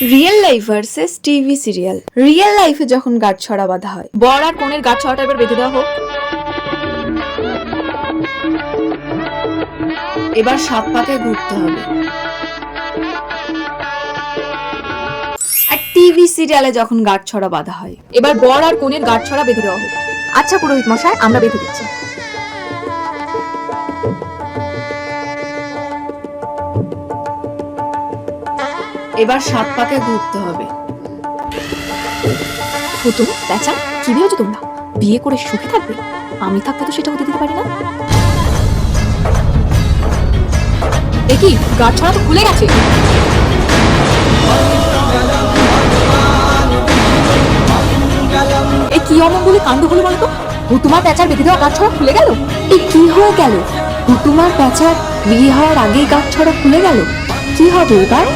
Real life versus TV serial. Real লাইফে যখন গাঁটছড়া বাঁধা হয়, বর আর কনের গাঁটছড়াটা এবার বেঁধে দেওয়া হোক। এবার 7 পাকে ঘুরতে হবে। আর টিভি সিরিয়ালে যখন গাঁটছড়া বাঁধা হয়, এবার বর আর কনের গাঁটছড়া বেঁধে দেওয়া হোক। আচ্ছা পুরোহিত মশাই, আমরা বেঁধে দিচ্ছি। এবার 7 পাকে ঘুরতে হবে। হুতুম পেঁচা, কি ভেবেছো তোমরা বিয়ে করে সুখে থাকবে? আমি থাকতে তো সেটা হতে দিতে পারি না। দেখি গাঁটছড়া তো খুলে গেছে। এই কি অমঙ্গলে কাণ্ড হলো বলতো? হুতুমার পেঁচার বেঁধে দেওয়া গাঁটছড়া খুলে গেল। এই কি হয়ে গেল? হুতুমার প্যাঁচার বিয়ে হওয়ার আগেই গাঁটছড়া খুলে গেল। কি হবে এবার?